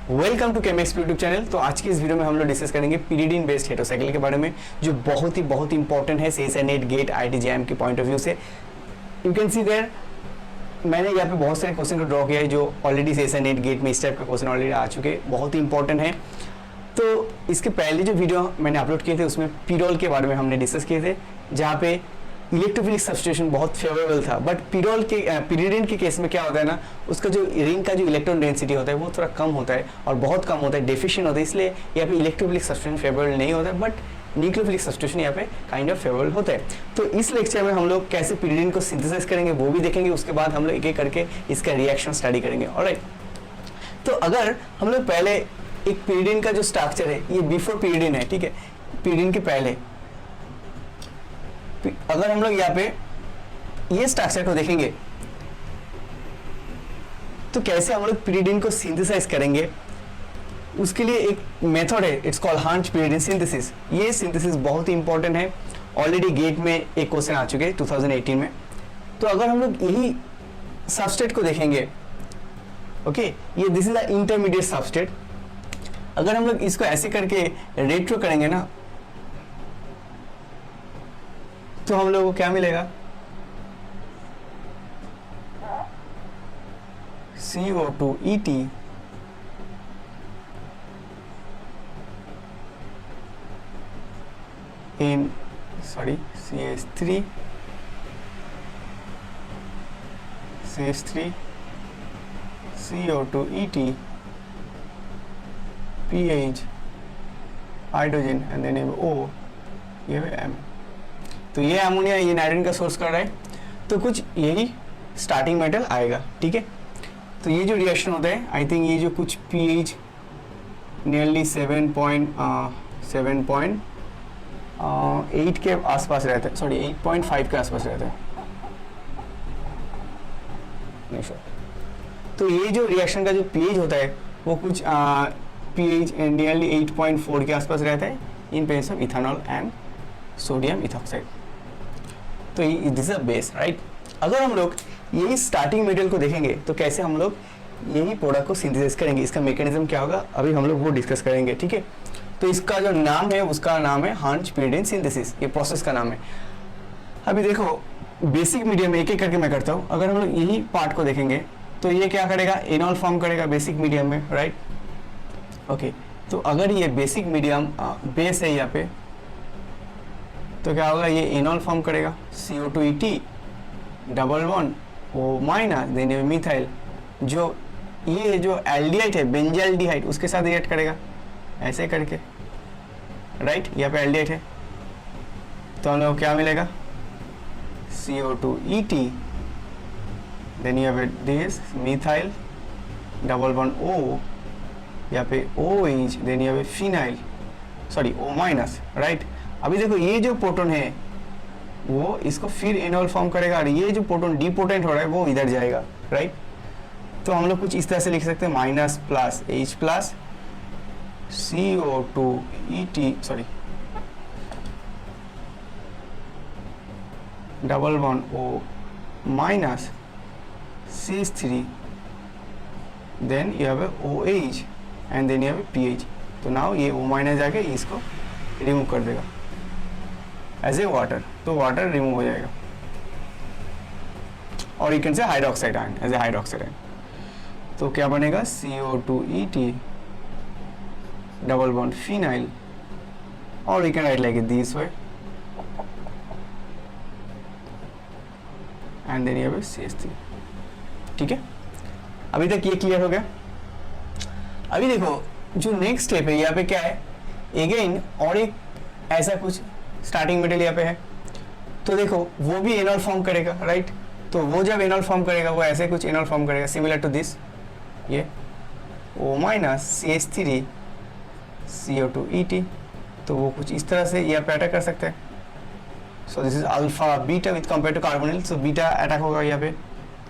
Welcome to Chemex YouTube channel. तो आज की इस वीडियो में हम लोग डिस्कस करेंगे पीरिडिन बेस्ड हेटेरोसाइकिल के बारे में, जो बहुत ही इंपॉर्टेंट है सीएसई नेट गेट आईआईटी के पॉइंट ऑफ व्यू से। यू कैन सी देयर मैंने यहाँ पे बहुत सारे क्वेश्चन को ड्रॉ किया है जो ऑलरेडी सीएसई नेट गेट में इस टाइप के क्वेश्चन ऑलरेडी आ चुके हैं, बहुत ही इंपॉर्टेंट है। तो इसके पहले जो वीडियो मैंने अपलोड किए थे उसमें पीरोल के बारे में हमने डिस्कस किए थे, जहाँ पे इलेक्ट्रोफिलिक सब्स्टिट्यूशन बहुत फेवरेबल था। बट पीरोल के पीरिडिन के केस में क्या होता है ना, उसका जो रिंग का जो इलेक्ट्रॉन डेंसिटी होता है वो थोड़ा कम होता है और बहुत कम होता है, डेफिशिएंट होता है, इसलिए यहाँ पे इलेक्ट्रोफिलिक सब्स्टिट्यूशन फेवरेबल नहीं होता है। बट न्यूक्लियोफिलिक सब्स्टिट्यूशन यहाँ पे काइंड ऑफ फेवरेबल होता है। तो इस लेक्चर में हम लोग कैसे पीरिडिन को सिंथेसाइज करेंगे वो भी देखेंगे, उसके बाद हम लोग एक एक करके इसका रिएक्शन स्टडी करेंगे। ऑलराइट, तो अगर हम लोग पहले एक पीरिडिन का जो स्ट्रक्चर है, ये बिफोर पीरिडिन है, ठीक है, पीरिडिन के पहले अगर हम लोग यहाँ पे ये स्ट्रक्चर को देखेंगे तो कैसे हम लोग पीरिडिन को सिंथेसाइज करेंगे, उसके लिए एक मेथड है, इट्स कॉल्ड हांच पीरिडिन सिंथेसिस। ये सिंथेसिस बहुत ही इंपॉर्टेंट है, ऑलरेडी गेट में एक क्वेश्चन आ चुके 2018 में। तो अगर हम लोग यही सबस्ट्रेट को देखेंगे, ओके, ये this is the intermediate substrate. अगर हम लोग इसको ऐसे करके रेट्रो करेंगे ना, तो हम लोगों को क्या मिलेगा, CO2 in CH3 CO2 pH hydrogen and then O, ये M। तो ये अमोनिया, ये नाइट्रोजन का सोर्स कर रहा है, तो कुछ यही स्टार्टिंग मेटल आएगा, ठीक है। तो ये जो रिएक्शन होता है, आई थिंक ये जो कुछ pH नियरली 7.8 के आसपास रहता है, सॉरी 8.5 के आसपास रहता है, नहीं श्योर। तो ये जो रिएक्शन का जो pH होता है वो कुछ pH नियरली 8.4 के आसपास रहता है in presence of ethanol and sodium ethoxide. तो दिस इज बेस, राइट। अगर हम लोग यही स्टार्टिंग मेटेरियल को देखेंगे तो कैसे हम लोग यही प्रोडक्ट को सिंथेसाइज करेंगे, इसका मैकेनिज्म क्या होगा, अभी हम लोग वो डिस्कस करेंगे, ठीक है। तो इसका जो नाम है उसका नाम है हांच पीरिडिन सिंथेसिस, ये प्रोसेस का नाम है। अभी देखो बेसिक मीडियम में एक एक करके मैं करता हूँ। अगर हम लोग यही पार्ट को देखेंगे तो ये क्या करेगा, एनॉल फॉर्म करेगा बेसिक मीडियम में, राइट। ओके, तो अगर ये बेसिक मीडियम बेस है यहाँ पे, तो क्या होगा, ये एनॉल फॉर्म करेगा, CO2 double bond O minus, then methyl, जो ये जो एल्डिहाइड है बेंजाल्डिहाइड उसके साथ रिएक्ट करेगा ऐसे करके, राइट। यहाँ पे एल्डिहाइड है तो हम लोग क्या मिलेगा, CO2 देन यहाँ पे this methyl double bond O, यहाँ पे OH, देन यहाँ पे phenyl, sorry O minus, right. अभी देखो ये जो प्रोटॉन है वो इसको फिर एनॉल फॉर्म करेगा और ये जो प्रोटॉन डिपोटेंट हो रहा है वो इधर जाएगा, राइट। तो हम लोग कुछ इस तरह से लिख सकते हैं, minus plus H plus CO2 sorry double bond O minus CH3, then यहाँ पे OH एंड देन यहाँ पे pH। तो नाउ ये O माइनस जाके इसको रिमूव कर देगा एज ए वाटर, तो वाटर रिमूव हो जाएगा और you can say hydroxide ion, as a hydroxide ion. तो क्या बनेगा, CO2 डबल बॉन्ड फिनाइल, और you can write like this way and then ये CH3, ठीक है। अभी तक ये क्लियर हो गया। अभी देखो जो नेक्स्ट स्टेप है यहाँ पे क्या है, अगेन और एक ऐसा कुछ स्टार्टिंग मेटेरियल यहाँ पे है, तो देखो वो भी एनॉल फॉर्म करेगा, राइट। तो वो जब एनॉल फॉर्म करेगा वो ऐसे कुछ एनॉल फॉर्म करेगा सिमिलर टू दिस, ये O माइनस CH3 CO2 तो वो कुछ इस तरह से यहाँ पे अटैक कर सकते हैं। So this is alpha beta with compare to carbonyl, so beta attack होगा यहाँ पे,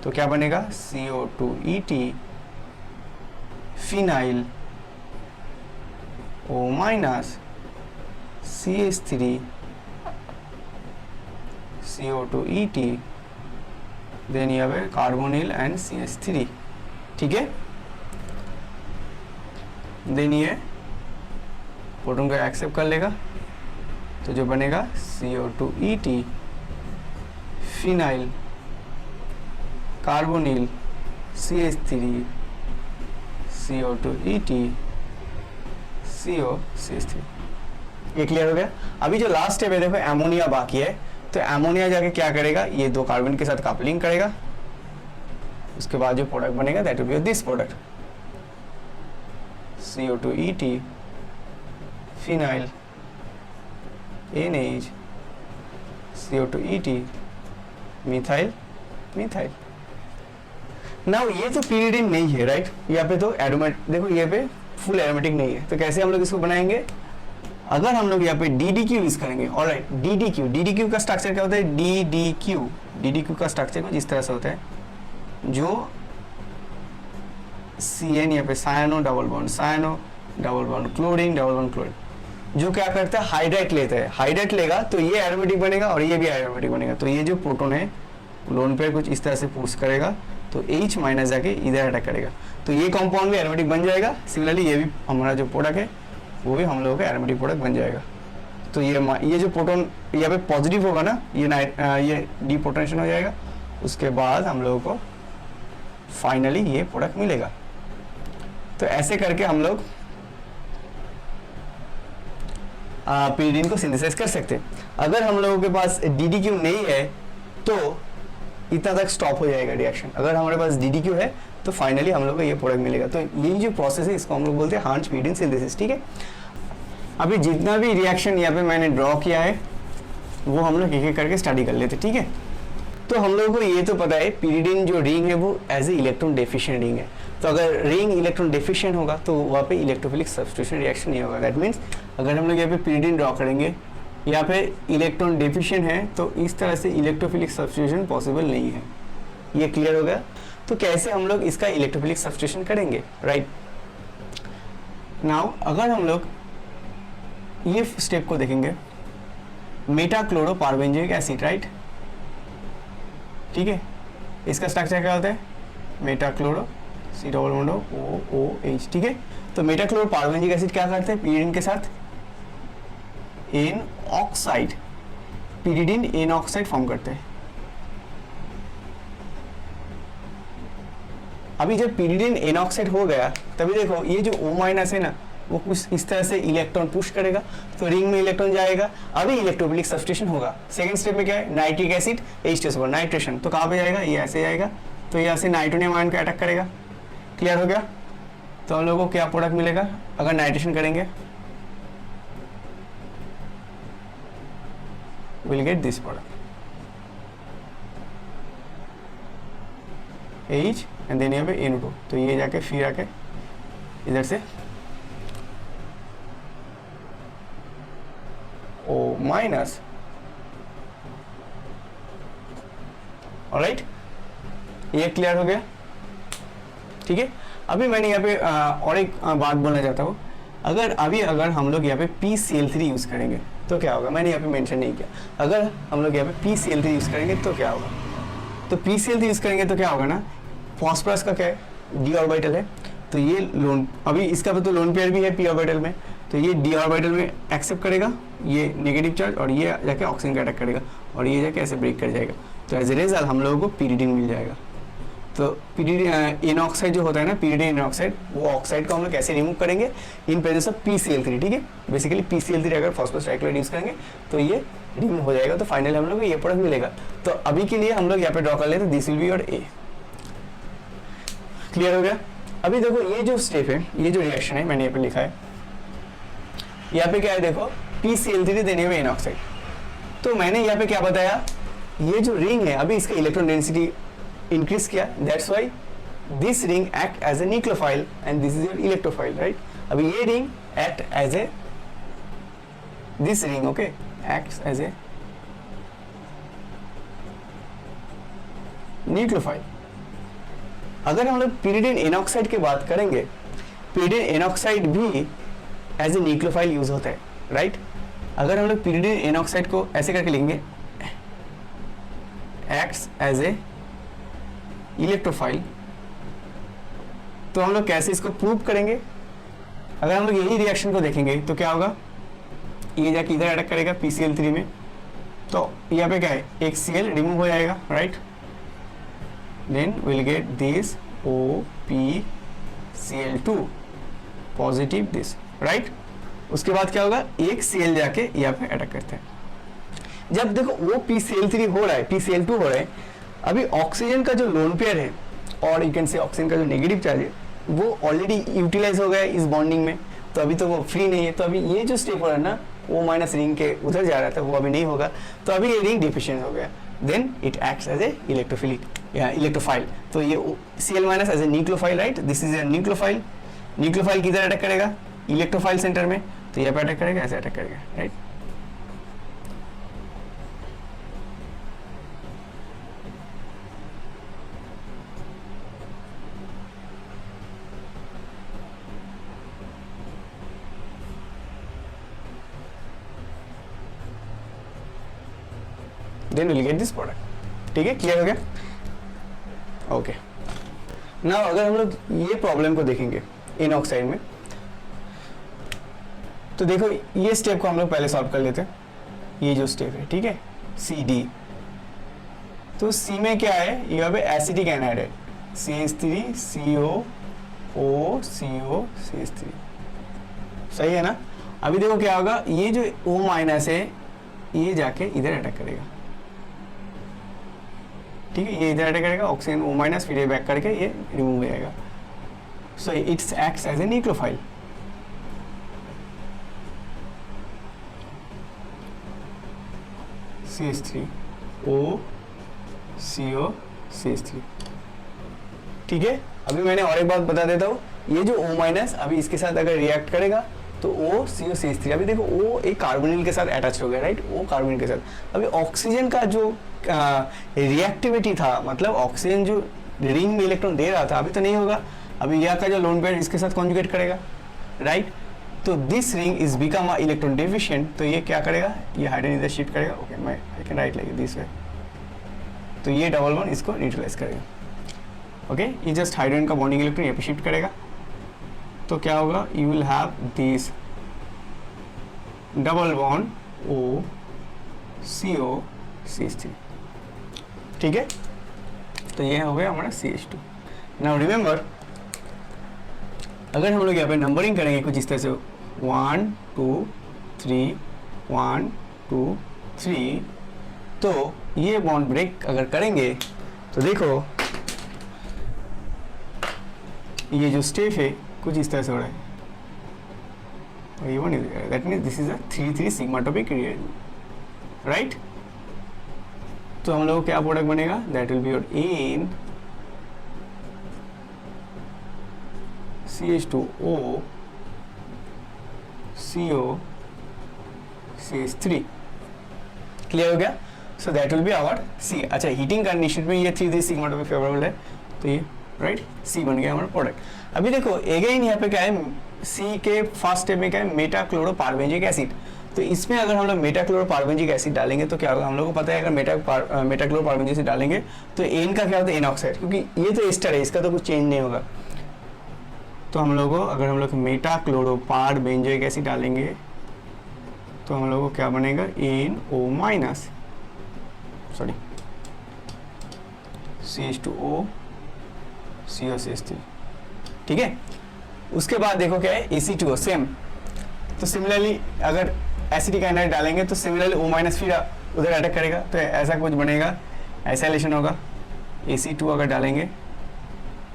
तो क्या बनेगा, CO2 phenyl O minus CH3 CO2 then यहाँ पे कार्बोनिल एंड CH3, ठीक है। देन ये प्रोटॉन को एक्सेप्ट कर लेगा, तो जो बनेगा CO2 phenyl carbonyl CH3 CO2 COCH3। ये क्लियर हो गया। अभी जो लास्ट स्टेप है देखो एमोनिया बाकी है, तो एमोनिया जाके क्या करेगा, ये दो कार्बन के साथ कपलिंग करेगा, उसके बाद जो प्रोडक्ट बनेगा that will be this product CO2 phenyl NH CO2 methyl methyl. Now ये तो pyridine नहीं है राइट, यहाँ पे तो एरोमेटिक, देखो ये पे फुल एरोमेटिक नहीं है, तो कैसे हम लोग इसको बनाएंगे, अगर हम लोग यहाँ पे DDQ यूज करेंगे। ऑलराइट, DDQ का स्ट्रक्चर क्या होता है, DDQ का स्ट्रक्चर कुछ इस तरह से होता है, जो CN यहाँ पे cyano double bond chlorine double bond chlorine, जो क्या करता है हाइड्राइट लेता है, हाइड्राइट लेगा तो ये एरोमेटिक बनेगा और ये भी एरोमेटिक बनेगा, तो ये जो प्रोटॉन है लोन पेयर कुछ इस तरह से पुश करेगा, तो H माइनस जाके इधर अटैक करेगा, तो ये कंपाउंड भी एरोमेटिक बन जाएगा। सिमिलरली ये भी हमारा जो प्रोडक्ट है वो भी हम लोगों का एरोमेटिक प्रोडक्ट बन जाएगा। तो ये जो प्रोटॉन यहाँ पे पॉजिटिव होगा ना, ये डीपोटेंशिएशन हो जाएगा, उसके बाद हम लोगों को फाइनली ये प्रोडक्ट मिलेगा। तो ऐसे करके हम लोग pyridine को सिंथेसाइज कर सकते हैं। अगर हम लोगों के पास DDQ नहीं है तो इतना तक स्टॉप हो जाएगा रिएक्शन, अगर हमारे पास DDQ है तो फाइनली हम लोग को ये प्रोडक्ट मिलेगा। तो ये जो प्रोसेस है इसको हम लोग बोलते हैं हार्न्स pyridine सिंथेसिस, ठीक है। अभी जितना भी रिएक्शन यहाँ पे मैंने ड्रॉ किया है वो हम लोग एक एक करके स्टडी कर लेते, ठीक है। तो हम लोगों को ये तो पता है pyridine जो रिंग है वो as a electron deficient ring है, तो अगर रिंग इलेक्ट्रॉन डेफिशिएंट होगा तो वहाँ पे इलेक्ट्रोफिलिक सब्स्टिट्यूशन रिएक्शन नहीं होगा। दैट मीन्स अगर हम लोग यहाँ पे pyridine ड्रॉ करेंगे, यहाँ पे इलेक्ट्रॉन डेफिशिएंट है, तो इस तरह से इलेक्ट्रोफिलिक सब्स्टिट्यूशन पॉसिबल नहीं है। ये क्लियर हो गया। तो कैसे हम लोग इसका इलेक्ट्रोफिलिक सब्स्टिट्यूशन करेंगे, राइट। नाउ अगर हम लोग ये स्टेप को देखेंगे, मेटाक्लोरोपारबेंजोइक एसिड, राइट, ठीक है, इसका स्ट्रक्चर क्या होता है, मेटाक्लोरो COOH, ठीक है। तो मेटाक्लोरोपारबेंजिक एसिड क्या करते हैं pyridine के साथ N oxide, pyridine N oxide form करते हैं। अभी जब pyridine एन ऑक्साइड हो गया तभी देखो ये जो O माइनस है ना वो कुछ इस तरह से इलेक्ट्रॉन पुश करेगा, तो रिंग में इलेक्ट्रॉन जाएगा, अभी इलेक्ट्रोफिलिक सब्स्टिट्यूशन होगा। सेकंड स्टेप में क्या है, नाइट्रिक एसिड H2SO नाइट्रेशन, तो कहाँ पे जाएगा, ये ऐसे जाएगा, तो यहाँ से नाइट्रोनियम आयन का अटैक करेगा। क्लियर हो गया। तो हम लोगों को क्या प्रोडक्ट मिलेगा अगर नाइट्रेशन करेंगे, will get this product H and then यहाँ पे NO2, तो ये जाके फिर आके इधर से O माइनस। ऑलराइट, ये क्लियर हो गया, ठीक है। अभी मैंने यहाँ पे और एक बात बोलना चाहता हूँ, अगर हम लोग यहाँ पे PCl3 यूज करेंगे तो क्या होगा, मैंने यहाँ पे मेंशन नहीं किया। अगर हम लोग यहाँ पे PCl3 यूज करेंगे तो क्या होगा, तो PCl3 यूज करेंगे तो क्या होगा ना, फॉस्फोरस का क्या है, d ऑर्बिटल है, तो ये लोन, अभी इसका तो लोन पेयर भी है p ऑर्बिटल में, तो ये d ऑर्बिटल में एक्सेप्ट करेगा ये नेगेटिव चार्ज, और ये जाके ऑक्सीजन का अटैक करेगा, और ये जाके ऐसे ब्रेक कर जाएगा, तो एज ए रिजल्ट हम लोगों को pyridine मिल जाएगा। तो pyridine एन ऑक्साइड जो होता है ना, pyridine एन ऑक्साइड, वो ऑक्साइड को हम लोग कैसे रिमूव करेंगे, इन प्रेजेंस ऑफ PCl3, ठीक है। बेसिकली PCl3 अगर फॉस्फोरस ट्राइक्लोराइड यूज करेंगे तो ये रिमूव हो जाएगा, तो फाइनली हम लोग को ये प्रोडक्ट मिलेगा। तो अभी के लिए हम लोग यहाँ पे ड्रॉ कर लेते हैं, this will be your A। Clear हो गया। अभी देखो ये जो स्टेप है, ये जो रिएक्शन है मैंने यहाँ पे लिखा है, यहाँ पे क्या है देखो, PCl3 देने में एन ऑक्साइड, तो मैंने यहाँ पे क्या बताया, ये जो रिंग है अभी इसका इलेक्ट्रॉन डेंसिटी इंक्रीज किया, that's why this ring act as a nucleophile and this is your electrophile, right. अभी ये ring act as a, this ring okay acts as a nucleophile. अगर हम लोग pyridine एन ऑक्साइड की बात करेंगे, pyridine N oxide भी as a nucleophile use होता है, राइट। अगर हम लोग pyridine एन ऑक्साइड को ऐसे करके लिखेंगे, एक्ट्स एज ए इलेक्ट्रोफाइल, तो हम लोग कैसे इसको प्रूव करेंगे, अगर हम लोग यही रिएक्शन को देखेंगे तो क्या होगा, ये जाके इधर अटैक करेगा PCl3 में, तो यहाँ पे क्या है, एक Cl रिमूव हो जाएगा, right, then will get this OPCl2 positive this, right. उसके बाद क्या होगा, एक Cl जाके यहाँ पे अटैक करते हैं। जब देखो OPCl3 हो रहा है, PCl2 हो रहा है, अभी ऑक्सीजन का जो लोन पेयर है और यू कैन से ऑक्सीजन का जो नेगेटिव चार्ज है वो ऑलरेडी यूटिलाइज हो गया है इस बॉन्डिंग में, तो अभी तो वो फ्री नहीं है। तो अभी ये जो स्टेप हो रहा है ना, वो माइनस रिंग के उधर जा रहा था, वो अभी नहीं होगा, तो अभी ये रिंग डिफिशिएंट हो गया, then it acts as a electrophilic या इलेक्ट्रोफाइल। तो ये Cl minus as a nucleophile, right, this is a nucleophile. Nucleophile किधर अटैक करेगा, इलेक्ट्रोफाइल सेंटर में, तो यहाँ पे अटैक करेगा, ऐसे अटैक करेगा, right. Then will get this product, ठीक है, क्लियर हो गया, ओके। नाउ अगर हम लोग ये प्रॉब्लम को देखेंगे इन ऑक्साइड में, तो देखो ये स्टेप को हम लोग पहले सॉल्व कर लेते हैं, ये जो स्टेप है, ठीक है, CD। तो C में क्या है, यहाँ पे एसिटिक एनाइड है, CH3 COO CO CH3, सही है ना। अभी देखो क्या होगा, ये जो O माइनस है ये जाके इधर अटैक करेगा, ठीक है, ये इधर अटैक करेगा, ऑक्सीजन O माइनस, फिर ये बैक करके ये रिमूव हो जाएगा, so it's acts as a nucleophile. CH3 O CO CH3, ठीक है। अभी मैंने और एक बात बता देता हूँ, ये जो O माइनस अभी इसके साथ अगर रिएक्ट करेगा तो O CO CH3, अभी देखो O एक कार्बोनिल के साथ अटैच हो गया, राइट, O कार्बोनिल के साथ। अभी ऑक्सीजन का जो रिएक्टिविटी था, मतलब ऑक्सीजन जो रिंग में इलेक्ट्रॉन दे रहा था, अभी तो नहीं होगा, अभी यहाँ का जो लोन पेयर इसके साथ कॉन्जुगेट करेगा, राइट। तो this ring is become a electron deficient, तो ये क्या करेगा, ये हाइड्रोजन इधर शिफ्ट करेगा, ओके, मैं I can write like this वे, तो ये डबल बॉन्ड इसको न्यूट्रलाइज करेगा, ओके। ये जस्ट हाइड्रोजन का बॉन्डिंग इलेक्ट्रॉन यहाँ पे शिफ्ट करेगा, तो क्या होगा, you will have this double bond O CO CH3, ठीक है। तो ये हो गया हमारा CH2। नाउ रिमेंबर, अगर हम लोग यहाँ पे नंबरिंग करेंगे कुछ इस तरह से 1 2 3 1 2 3, तो ये बॉन्ड ब्रेक अगर करेंगे तो देखो ये जो स्टेप है कुछ इस तरह से हो रहा है, और ये one that means this is a 3 sigmatropic reaction, right. तो हम लोग क्या प्रोडक्ट बनेगा, that will be your in CH2O CO CH3, clear हो गया। So that will be our C। अच्छा, हीटिंग कंडीशन में ये 3 सिग्माटोपिक फेवरेबल है, तो ये राइट C बन गया हमारा प्रोडक्ट। अभी देखो अगेन यहाँ पे क्या है, C के फर्स्ट स्टेप में क्या है, मेटाक्लोरोपार्बेंजिक एसिड। तो इसमें अगर हम लोग मेटाक्लोरोपार्बेंजिक एसिड डालेंगे तो क्या होगा, हम लोगों को पता है अगर मेटाक्लोरोपार्बेंजिक एसिड डालेंगे तो एन का क्या होता है, एन ऑक्साइड, क्योंकि ये तो एस्टर है, इसका तो कुछ चेंज नहीं होगा। तो हम लोगों को अगर हम लोग मेटाक्लोरोपार्बेंजिक एसिड डालेंगे तो हम लोगों को क्या बनेगा, NO minus, sorry CH2O COCH3, ठीक है। उसके बाद देखो क्या है, AC2O सेम। तो सिमिलरली अगर एसिटिक एनाइड डालेंगे तो सिमिलरली O माइनस फिर उधर अटैक करेगा, तो ऐसा कुछ बनेगा, एसाइलेशन होगा। AC2 अगर डालेंगे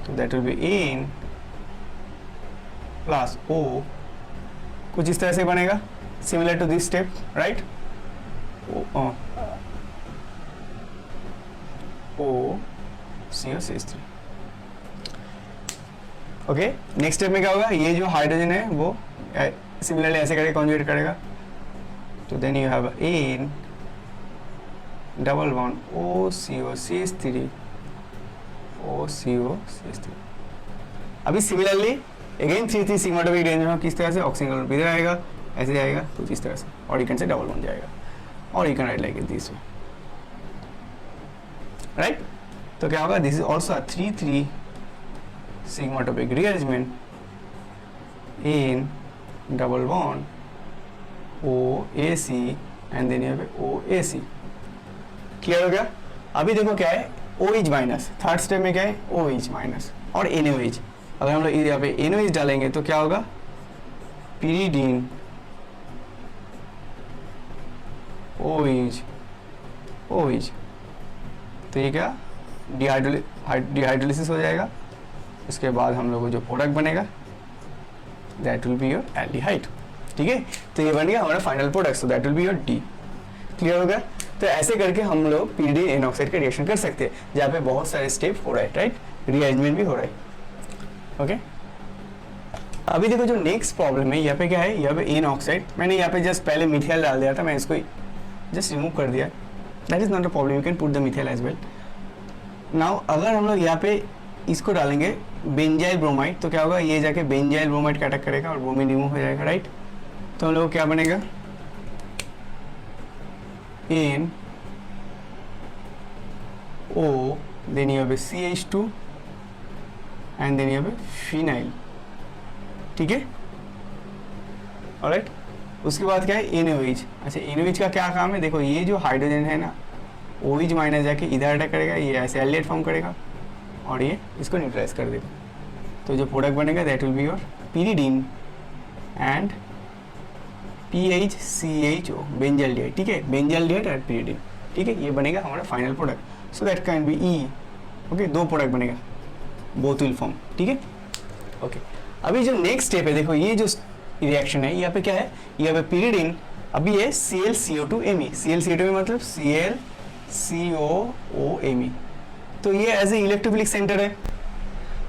तो that will be N plus O, कुछ इस तरह से बनेगा, similar to this step, right. O COCH3, okay. Next step में क्या होगा, ये जो हाइड्रोजन है वो सिमिलरली ऐसे करके कॉन्जुगेट करेगा, तो then you have N double bond OCOCH3 OCOCH3। अभी सिमिलरली अगेन 3 सिग्माटोपिक रेंज में किस तरह से ऑक्सीजन इधर आएगा, ऐसे जाएगा कुछ इस तरह से, और you can say double bond जाएगा, और you can write like this way, right. तो क्या होगा, this is also 3 sigmatropic rearrangement in double bond OAC and then यहाँ पे OAC। क्लियर हो गया? अभी देखो क्या है, OH माइनस, थर्ड स्टेप में क्या है, OH माइनस और NaOH। अगर हम लोग यहाँ पे NaOH डालेंगे तो क्या होगा, pyridine OH। तो ये क्या, डिहाइड्रोलिसिस हो जाएगा। उसके बाद हम लोग को जो प्रोडक्ट बनेगा that will be your aldehyde. ठीक है, तो ये बन गया हमारा final product, so that will be your D। Clear हो गया? तो ऐसे करके हम लोग pyridine एन ऑक्साइड का रिएक्शन कर सकते हैं, जहाँ पे बहुत सारे स्टेप हो रहा है, राइट, रीअरेंजमेंट भी हो रहा है। ओके, अभी देखो जो नेक्स्ट प्रॉब्लम है, यहाँ पे क्या है, यहाँ पे एन ऑक्साइड, मैंने यहाँ पे जस्ट पहले मिथाइल डाल दिया था, मैं इसको जस्ट रिमूव कर दिया। That is not a problem, you can put the methyl as well. Now अगर हम लोग यहाँ पे इसको डालेंगे बेंजाइल ब्रोमाइड, तो क्या होगा, ये जाके बेंजाइल ब्रोमाइड का अटैक करेगा और ब्रोमीन रिमूव हो जाएगा, राइट। तो हम लोग क्या बनेगा, एन ओ, देन यहाँ पे CH2 एंड देन यहाँ पे फिनाइल। ठीक है, ऑलराइट। उसके बाद क्या है, NaOH। अच्छा, NaOH का क्या काम है, देखो ये जो हाइड्रोजन है ना, OH माइनस जाके इधर अटैक करेगा, ये ऐसे एल्डिहाइड फॉर्म करेगा और ये इसको न्यूट्रलाइज कर देगा। तो जो प्रोडक्ट बनेगा that will be your pyridine and PHCHO, benzaldehyde. ठीक है, बेंजाइल्डिहाइड एंड pyridine। ठीक है, ये बनेगा हमारा final product, so that can be E। Okay, दो प्रोडक्ट बनेगा, बोथ विल फॉर्म। ठीक है, ओके। अभी जो नेक्स्ट स्टेप है, देखो ये जो रिएक्शन है, यहाँ पे क्या है, यहाँ पे pyridine, अभी ये ClCO2Me, ClCO2 मतलब ClCOOMe। तो ये एज ए इलेक्ट्रोफिलिक सेंटर है।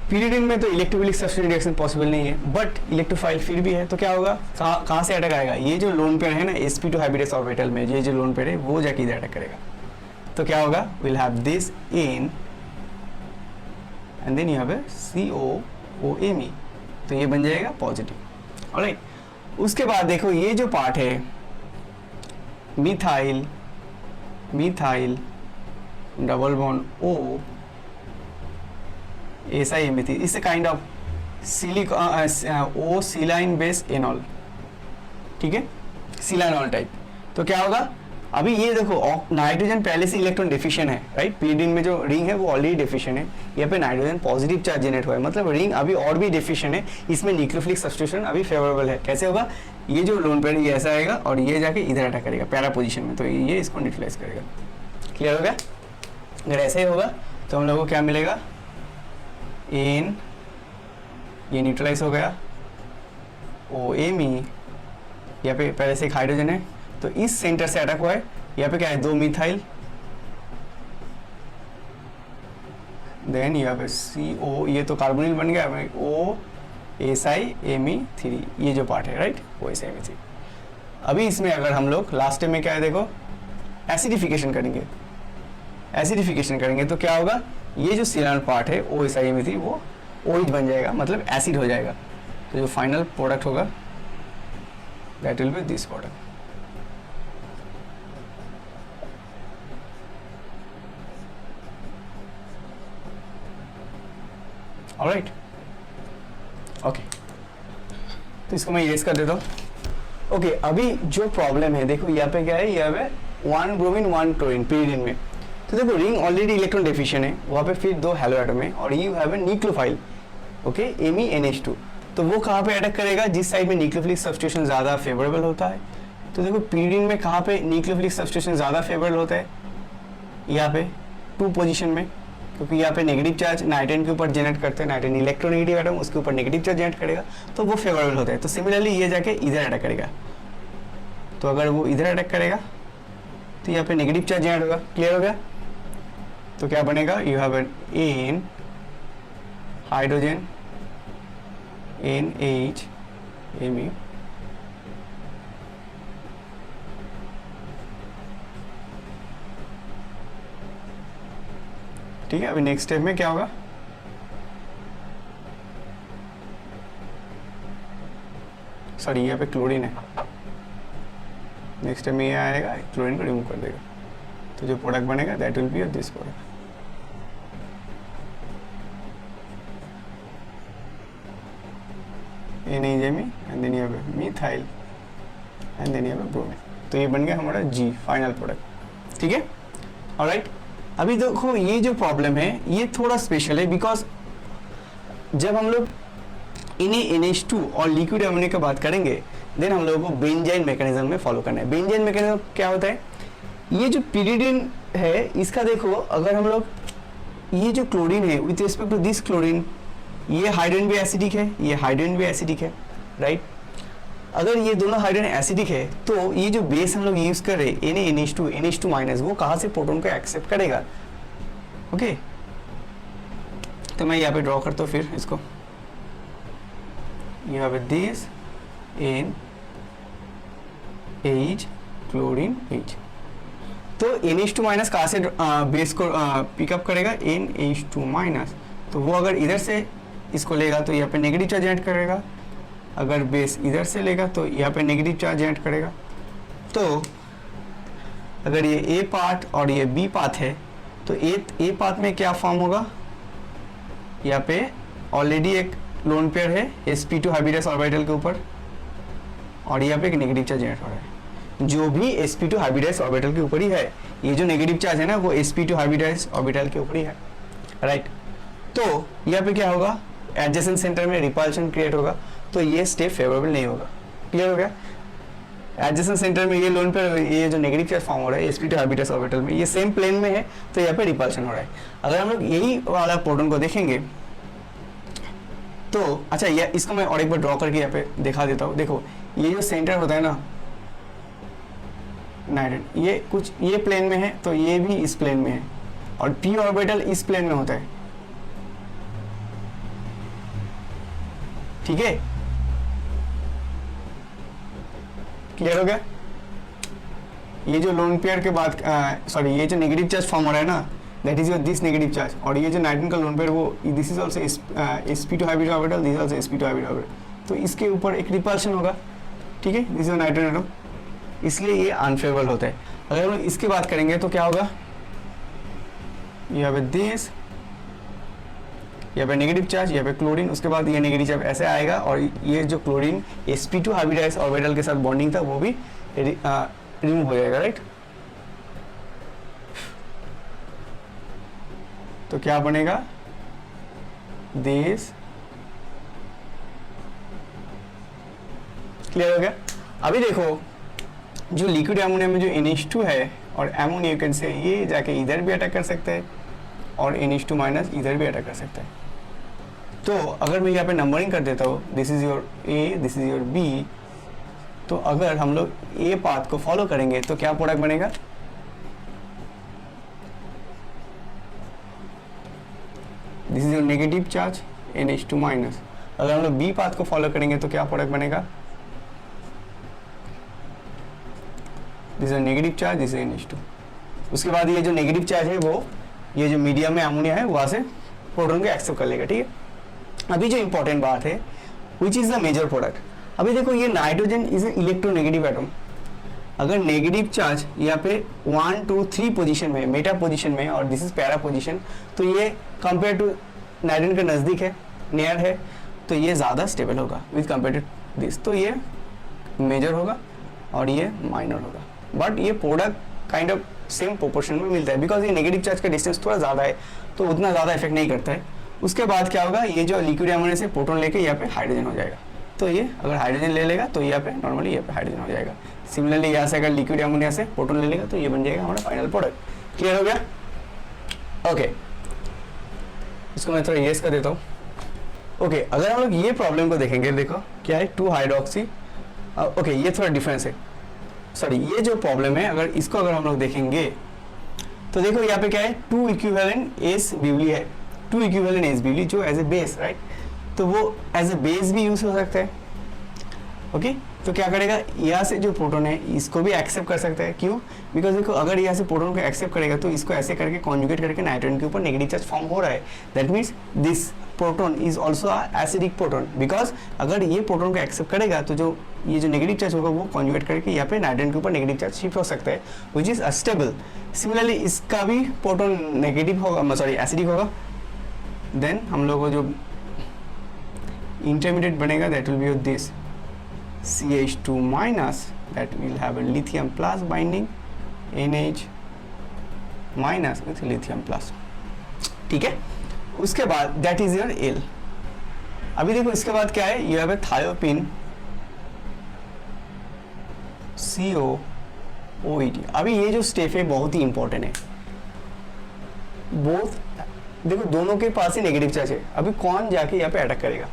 pyridine में तो इलेक्ट्रोफिलिक सब्स्टिट्यूशन रिएक्शन पॉसिबल नहीं है, बट इलेक्ट्रोफाइल फिर भी है। तो क्या होगा, कहाँ से अटैक आएगा, ये जो लोन पेयर है ना sp2 हाइब्रिडस ऑर्बिटल में, ये जो लोन पेयर है वो जाके इधर अटैक करेगा। तो क्या होगा, will have this in and then यहाँ पे COOMe, तो ये बन जाएगा पॉजिटिव। ऑलराइट, उसके बाद देखो ये जो पार्ट है methyl double bond O SiMe3, it's a kind of O saline base enol. ठीक है, सिलानॉल टाइप। तो क्या होगा, अभी ये देखो नाइट्रोजन पहले से इलेक्ट्रॉन डेफिशिएंट है, राइट। pyridine में जो रिंग है वो ऑलरेडी डेफिशिएंट है, यहाँ पे नाइट्रोजन पॉजिटिव चार्ज जनरेट हुआ है, मतलब रिंग अभी और भी डेफिशिएंट है, इसमें न्यूक्लियोफिलिक सब्स्टिट्यूशन अभी फेवरेबल है। कैसे होगा, ये जो लोन पेयर ये ऐसा आएगा और ये जाके इधर अटैक करेगा पैरा पोजीशन में, तो ये इसको न्यूट्रलाइज करेगा। क्लियर हो गया? अगर ऐसे ही होगा तो हम लोग को क्या मिलेगा, एन, ये न्यूट्रलाइज हो गया, OMe, यहाँ पे पहले से एक हाइड्रोजन है तो इस सेंटर से अटैक हुआ है, यहाँ पे क्या है, दो मिथाइल, देन यहाँ पे CO, ये तो कार्बोनिल बन गया, OSiMe3, ये जो पार्ट है, राइट, OSiMe3। अभी इसमें अगर हम लोग लास्ट में क्या है, देखो एसिडिफिकेशन करेंगे तो क्या होगा, ये जो सिलान पार्ट है OSiMe3 वो OH बन जाएगा, मतलब एसिड हो जाएगा। तो जो फाइनल प्रोडक्ट होगा that will be this product. Alright, okay, तो इसको मैं इरेज कर देता हूँ। ओके, अभी जो प्रॉब्लम है, देखो यहाँ पे क्या है, यहाँ पे 1 ब्रोमीन 1 क्लोरीन pyridine में। तो देखो रिंग ऑलरेडी इलेक्ट्रॉन डेफिशिएंट है, वहाँ पे फिर दो हैलो एटम है और you have a nucleophile, okay, MeNH2। तो वो कहाँ पे अटैक करेगा, जिस साइड में न्यूक्लियोफिलिक सब्स्टिट्यूशन ज़्यादा फेवरेबल होता है। तो देखो pyridine में कहाँ पे न्यूक्लियोफिलिक सब्स्टिट्यूशन ज़्यादा फेवरेबल होता है, यहाँ पे 2 पोजीशन में, क्योंकि यहाँ पे नेगेटिव चार्ज नाइट्रोजन के ऊपर जनरेट करते हैं, नाइट्रोजन इलेक्ट्रोनेगेटिव एटम, उसके ऊपर नेगेटिव चार्ज जनरेट करेगा, तो वो फेवरेबल होता है। तो सिमिलरली ये जाके इधर अटैक करेगा, तो अगर वो इधर अटैक करेगा तो यहाँ पे नेगेटिव चार्ज जनरेट होगा। क्लियर हो गया? तो क्या बनेगा, you have an hydrogen NHMe, ठीक है। अभी नेक्स्ट स्टेप में क्या होगा, सॉरी यहाँ पे क्लोरीन है, नेक्स्ट स्टेप में ये आएगा, क्लोरीन को रिमूव कर देगा, तो जो प्रोडक्ट बनेगा that will be this product. NHMe and then यहाँ पे मिथाइल एंड देन यहाँ पे ब्रोमीन। तो ये बन गया हमारा G फाइनल प्रोडक्ट, ठीक है। ऑलराइट, अभी देखो ये जो प्रॉब्लम है ये थोड़ा स्पेशल है, बिकॉज जब हम लोग इन्हें NH2 और लिक्विड अमोनिया की बात करेंगे देन हम लोगों को बेंजाइन मैकेनिज्म में फॉलो करना है। बेंजाइन मैकेनिज्म क्या होता है, ये जो पिरिडिन है इसका देखो, अगर हम लोग ये जो क्लोरीन है with respect to this chlorine, ये हाइड्रोजन भी एसिडिक है, ये हाइड्रोजन भी एसिडिक है, राइट। अगर ये दोनों हाइड्रोजन एसिडिक है तो ये जो बेस हम लोग यूज कर रहे हैं NH2 माइनस, वो कहाँ से प्रोटॉन को एक्सेप्ट करेगा। ओके, तो मैं यहाँ पे ड्रॉ करता हूँ फिर इसको, यहाँ पे दिस NH क्लोरीन H, तो NH2 माइनस कहाँ से बेस को पिकअप करेगा, NH2 माइनस। तो वो अगर इधर से इसको लेगा तो यहाँ पे नेगेटिव चार्ज ऐड करेगा, अगर बेस इधर से लेगा तो यहाँ पे नेगेटिव चार्ज ऐड करेगा। तो अगर ये ए पार्ट और ये बी पार्ट है तो ए पार्ट में क्या फॉर्म होगा, यहाँ पे ऑलरेडी एक लोन पेयर है sp2 हाइब्रिडाइज ऑर्बिटल के ऊपर, और यहाँ पे एक नेगेटिव चार्ज ऐड हो रहा है, जो भी sp2 हाइब्रिडाइज ऑर्बिटल के ऊपर ही है। ये जो नेगेटिव चार्ज है ना वो sp2 हाइब्रिडाइज ऑर्बिटल के ऊपर ही है, राइट। तो यहाँ पे क्या होगा, एडजेसेंट सेंटर में रिपल्शन क्रिएट होगा, तो ये स्टेप फेवरेबल नहीं होगा। क्लियर हो गया, एडजेसेंट सेंटर में ये लोन पर ये जो नेगेटिव चार्ज फॉर्म हो रहा है sp2 हाइब्रिडाइज ऑर्बिटल में, ये सेम प्लेन में है तो यहाँ पे रिपल्शन हो रहा है। अगर हम लोग यही वाला प्रोटॉन को देखेंगे तो अच्छा, ये इसको मैं और एक बार ड्रॉ करके यहाँ पे दिखा देता हूँ। देखो ये जो सेंटर होता है ना नाइट्रोजन, ये कुछ ये प्लेन में है तो ये भी इस प्लेन में है, और p ऑर्बिटल इस प्लेन में होता है, ठीक है। क्लियर हो गया, ये जो लोन पेयर के बाद सॉरी ये जो नेगेटिव चार्ज फॉर्म हो रहा है ना, that is your this negative charge, और ये जो नाइट्रोजन का लोन पेयर वो this is also sp2 hybrid orbital, this also sp2 hybrid orbital, तो इसके ऊपर एक रिपल्शन होगा, ठीक है। दिस इज नाइट्रोजन एटम, इसलिए ये अनफेवरेबल होता है। अगर हम इसकी बात करेंगे तो क्या होगा, यहाँ पे दिस, यहाँ पे नेगेटिव चार्ज, यहाँ पे क्लोरीन, उसके बाद ये नेगेटिव चार्ज ऐसे आएगा, और ये जो क्लोरीन sp2 हाइब्रिडाइज ऑर्बिटल के साथ बॉन्डिंग था वो भी रिमूव हो जाएगा, राइट। तो क्या बनेगा, दिस। क्लियर हो गया। अभी देखो जो लिक्विड एमोनिया में जो NH2 है और एमोनिया कैन से ये जाके इधर भी अटैक कर सकता है और NH2 माइनस इधर भी अटैक कर सकता है। तो अगर मैं यहाँ पे नंबरिंग कर देता हूँ, this is your A, this is your B, तो अगर हम लोग A पाथ को फॉलो करेंगे तो क्या प्रोडक्ट बनेगा, this is your negative charge NH2 minus. अगर हम लोग B पाथ को फॉलो करेंगे तो क्या प्रोडक्ट बनेगा, this is negative charge, this is NH2। उसके बाद ये जो नेगेटिव चार्ज है वो ये जो मीडियम में अमोनिया है वहाँ से प्रोटॉन को एक्सेप्ट कर लेगा, ठीक है। अभी जो इंपॉर्टेंट बात है which is the major product, अभी देखो ये nitrogen is an electronegative atom. अगर नेगेटिव चार्ज यहाँ पे 1 2 3 पोजीशन में, मेटा पोजीशन में, और दिस इज पैरा पोजीशन, तो ये कंपेयर टू नाइट्रोजन के नज़दीक है, नियर है, तो ये ज़्यादा स्टेबल होगा विथ कंपेयर टू दिस, तो ये मेजर होगा और ये माइनर होगा। बट ये product kind of same proportion में मिलता है, बिकॉज ये नेगेटिव चार्ज का डिस्टेंस थोड़ा ज़्यादा है तो उतना ज़्यादा इफेक्ट नहीं करता है। उसके बाद क्या होगा, ये जो लिक्विड एमोनिया से प्रोटॉन लेके यहाँ पे हाइड्रोजन हो जाएगा, तो ये अगर हाइड्रोजन ले लेगा तो यहाँ पे नॉर्मली यहाँ पे हाइड्रोजन हो जाएगा। सिमिलरली यहाँ से अगर लिक्विड एमोनिया से प्रोटॉन ले लेगा तो ये बन जाएगा हमारा फाइनल प्रोडक्ट। क्लियर हो गया, ओके। इसको मैं थोड़ा इरेज कर देता हूँ। ओके, अगर हम लोग ये प्रॉब्लम को देखेंगे, देखो क्या है 2 हाइड्रोक्सी, ओके ये थोड़ा डिफरेंस है, सॉरी ये जो प्रॉब्लम है अगर इसको अगर हम लोग देखेंगे तो देखो यहाँ पे क्या है 2 इक्विवेलेंट एस ब्यूली है, 2 इक्विवेलेंट एस ब्यूली जो एज ए बेस, राइट, तो वो एज ए बेस भी यूज हो सकता है। ओके, तो क्या करेगा, यहाँ से जो प्रोटॉन है इसको भी एक्सेप्ट कर सकता है, क्यों, बिकॉज देखो अगर यहाँ से प्रोटॉन को एक्सेप्ट करेगा तो इसको ऐसे करके कॉन्जुगेट करके नाइट्रोजन के ऊपर नेगेटिव चार्ज फॉर्म हो रहा है, that means this proton is also acidic proton, because अगर ये प्रोटॉन को एक्सेप्ट करेगा तो जो ये जो नेगेटिव चार्ज होगा वो कॉन्जुगेट करके यहाँ पे नाइट्रोजन के ऊपर नेगेटिव चार्ज शिफ्ट हो सकता है, विच इज अस्टेबल। सिमिलरली इसका भी प्रोटॉन नेगेटिव होगा, सॉरी एसिडिक होगा, देन हम लोग को जो इंटरमीडिएट बनेगा, that will be your this CH2 minus, that will have a lithium plus binding NH minus with lithium plus, ठीक है। उसके बाद दैट इज योर L। अभी देखो इसके बाद क्या है, you have a thiophene COOET। अभी ये जो स्टेप है बहुत ही इंपॉर्टेंट है, बोथ देखो दोनों के पास ही नेगेटिव चार्ज है। अभी कौन जाके यहाँ पे अटैक करेगा,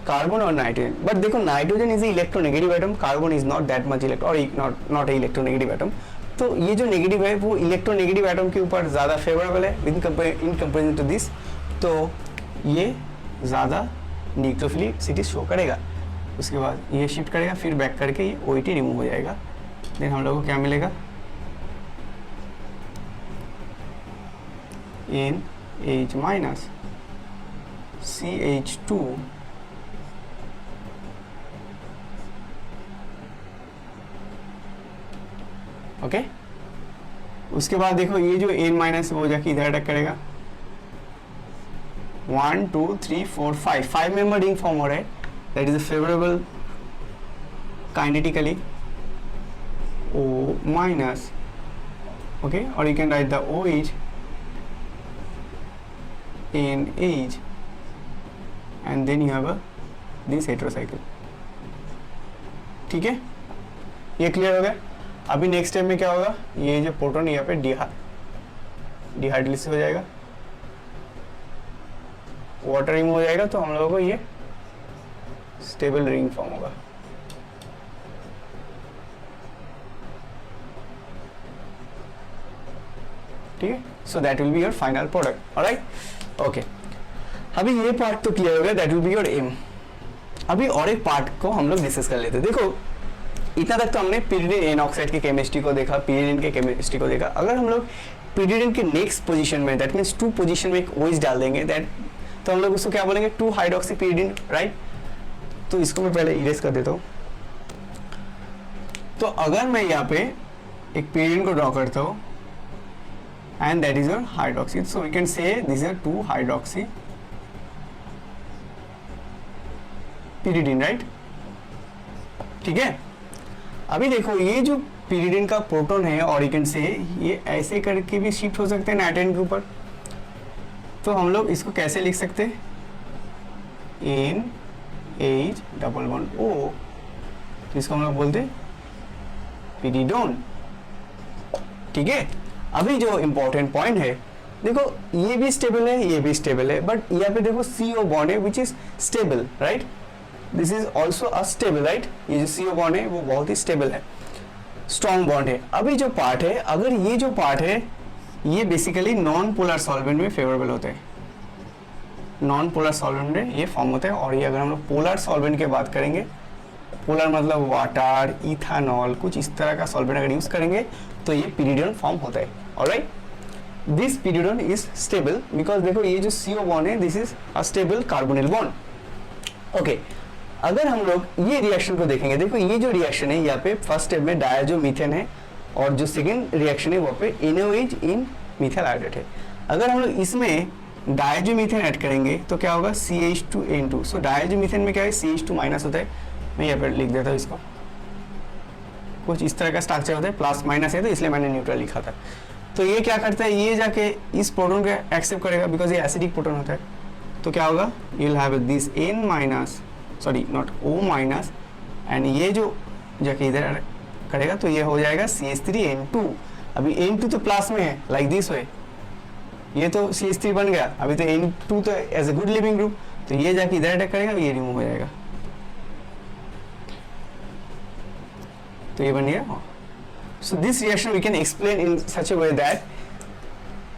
कार्बन और नाइट्रोजन। बट देखो nitrogen is electronegative atom, carbon is not that much electro और नॉट ए इलेक्ट्रोनेगेटिव एटम। तो ये जो नेगेटिव है वो इलेक्ट्रोनेगेटिव एटम के ऊपर ज़्यादा फेवरेबल है इन कंपेरिजन टू दिस, तो ये ज़्यादा न्यूक्लियोफिलिसिटी शो करेगा। उसके बाद ये शिफ्ट करेगा, फिर बैक करके ये OET रिमूव हो जाएगा। देन हम लोग को क्या मिलेगा, NH माइनस CH2 ओके। उसके बाद देखो ये जो N माइनस वो जाके इधर अटैक करेगा, 1 2 3 4 5 मेंबर रिंग फॉर्म हो रहा है, that is favourable kinetically O minus, okay. और you can write the OH NH and then you have a this heterocycle, ठीक है। ये क्लियर हो गया। अभी नेक्स्ट स्टेप में क्या होगा, ये जो प्रोटॉन यहाँ पे डिहाइड्रोलिसिस हो जाएगा, वाटर रिमूव हो जाएगा, तो हम लोगों को ये स्टेबल रिंग फॉर्म होगा। ठीक है, so that will be your final product. Alright, okay. अभी ये पार्ट तो क्लियर हो गया, that will be your M. अभी और एक पार्ट को हम लोग डिस्कस कर लेते हैं। देखो इतना तक तो हमने pyridine N ऑक्साइड की केमिस्ट्री को देखा, pyridine के केमिस्ट्री को देखा। अगर हम लोग pyridine के नेक्स्ट पोजीशन में, दैट मीन्स 2 पोजीशन में एक OH डाल देंगे, दैट तो हम लोग उसको क्या बोलेंगे, 2 हाइड्रोक्सी pyridine, राइट। तो इसको मैं पहले इरेज कर देता हूँ। तो अगर मैं यहाँ पे एक pyridine को ड्रॉ करता हूँ and that is your hydroxy, so we can say these are 2 hydroxy pyridine, right। ठीक है। अभी देखो ये जो pyridine का प्रोटॉन है, और यू कैन से ये ऐसे करके भी शिफ्ट हो सकते हैं नाइट्रोजन के ऊपर। तो हम लोग इसको कैसे लिख सकते हैं, NH++O, जिसको हम लोग बोलते हैं pyridone, ठीक है। अभी जो इंपॉर्टेंट पॉइंट है, देखो ये भी स्टेबल है, ये भी स्टेबल है, बट यहाँ पे देखो CO बॉन्ड है which is stable, right. This is also a stable, right. ये जो CO बॉन्ड है वो बहुत ही स्टेबल है, स्ट्रॉन्ग बॉन्ड है। अभी जो पार्ट है, अगर ये जो पार्ट है ये बेसिकली नॉन पोलर सॉल्वेंट में फेवरेबल होते हैं, नॉन पोलर सॉल्वेंट में ये फॉर्म होते हैं। और ये अगर हम लोग पोलर सॉल्वेंट की बात करेंगे, पोलर मतलब वाटर, इथानॉल, कुछ इस तरह का सॉल्वेंट अगर यूज करेंगे तो ये pyridine फॉर्म होता है। Alright, this pyridine is stable because देखो ये जो CO बॉन्ड है this is a stable carbonyl bond. Okay, अगर हम लोग ये रिएक्शन को देखेंगे, देखो ये जो रिएक्शन है यहाँ पे फर्स्ट स्टेप में डायजोमीथेन है, और जो सेकंड रिएक्शन है वहाँ पे NaOH इन मिथाइल हाइड्रेट है। अगर हम लोग इसमें डायजोमीथेन ऐड करेंगे तो क्या होगा, CH2N2। सो डायजोमीथेन में क्या है, CH2 माइनस होता है। मैं यहाँ पर लिख देता हूँ इसको, कुछ इस तरह का स्ट्रक्चर होता है, प्लस माइनस है तो इसलिए मैंने न्यूट्रल लिखा था। तो ये क्या करता है, ये जाके इस प्रोटॉन को एक्सेप्ट करेगा बिकॉज ये एसिडिक प्रोटॉन होता है। तो क्या होगा, you will have this N minus, sorry not O minus, and ये जो जाके इधर करेगा तो ये हो जाएगा CH3N2। अभी N2 तो प्लस में है, लाइक दिस वे, ये तो CH3 बन गया। अभी तो N2 तो as a good leaving group, तो ये जाके इधर अटैक करेगा, ये रिमूव हो जाएगा, तो ये बन गया। So this reaction we can explain in such a way that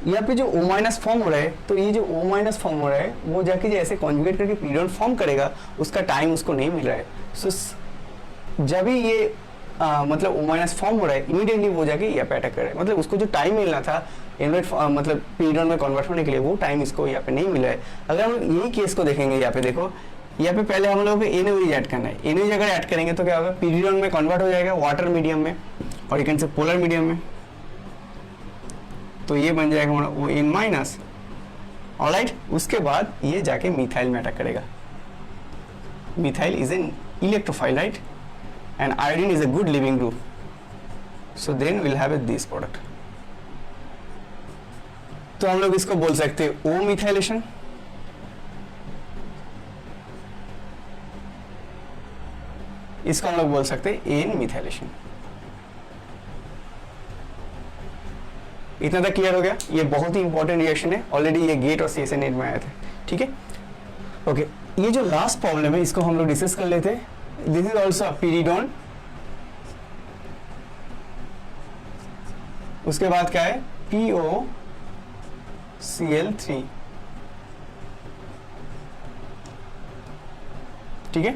यहाँ पे जो O माइनस फॉर्म हो रहा है, तो ये जो O माइनस फॉर्म हो रहा है वो जाके जो ऐसे कॉन्जुगेट करके pyridine फॉर्म करेगा, उसका टाइम उसको नहीं मिल रहा है। सो जब भी ये मतलब O माइनस फॉर्म हो रहा है, इमीडिएटली वो जाके यहाँ पे अटैक कर रहा है, मतलब उसको जो टाइम मिलना था मतलब pyridine में कन्वर्ट होने के लिए, वो टाइम इसको यहाँ पे नहीं मिला है। अगर हम यही केस को देखेंगे, यहाँ पे देखो, यहाँ पे पहले हम लोगों को NaOH ऐड करना है। NaOH अगर ऐड करेंगे तो क्या होगा, pyridine में कन्वर्ट हो जाएगा वाटर मीडियम में, और यू कैन से पोलर मीडियम में, तो ये बन जाएगा हमारा ON माइनस। ऑलराइट, उसके बाद ये जाके मिथाइल में अटैक करेगा। methyl is an electrophile, right? And iodine is a good leaving group, so then we'll have this product. तो हम लोग इसको बोल सकते हैं O मिथाइलेशन, इसको हम लोग बोल सकते हैं N मिथाइलेशन। इतना तक क्लियर हो गया? ये बहुत ही इंपॉर्टेंट रिएक्शन है, ऑलरेडी ये गेट और CSA नेट में आया था, ठीक है? ओके, ये जो लास्ट प्रॉब्लम है इसको हम लोग डिस्कस कर लेते हैं। This is also pyridone. उसके बाद क्या है? POCl3, ठीक है?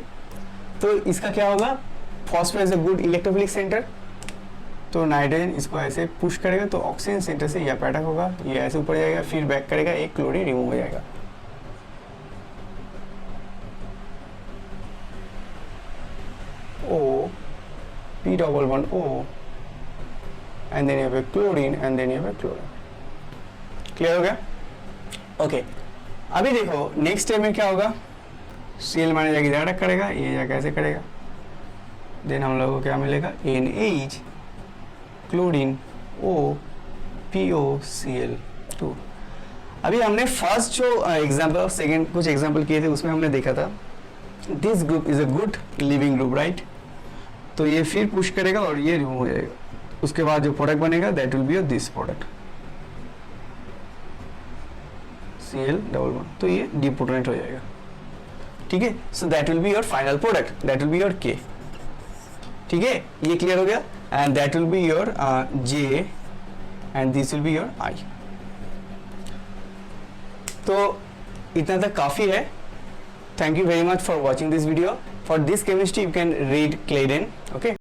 तो इसका क्या होगा? Phosphorus is a good electrophilic centre, तो नाइट्रोजन इसको ऐसे पुश करेगा तो ऑक्सीजन सेंटर से यह अटैक होगा, ये ऐसे ऊपर जाएगा, फिर बैक करेगा, एक क्लोरीन रिमूव हो जाएगा। O, P double bond O, and then you have a chlorine, and then you have a chlorine. Clear हो गया? ओके, अभी देखो नेक्स्ट स्टेप में क्या होगा? Cl माइनस जाके इधर अटैक करेगा, ये जाके ऐसे करेगा, देन हम लोगों को क्या मिलेगा? NH, chlorine, O, POCl2। अभी हमने फर्स्ट जो एग्जाम्पल और सेकेंड कुछ एग्जाम्पल किए थे उसमें हमने देखा था this group is a good leaving group, right? तो ये फिर पुश करेगा और ये रिमूव हो जाएगा, उसके बाद जो प्रोडक्ट बनेगा that will be this product Cl double bond, तो ये डिपोटेंट हो जाएगा, ठीक है? So that will be your final product, that will be your K, ठीक है? ये क्लियर हो गया? And that will be your J and this will be your I। तो इतना तक काफी है। Thank you very much for watching this video. For this chemistry you can read Claydon, okay?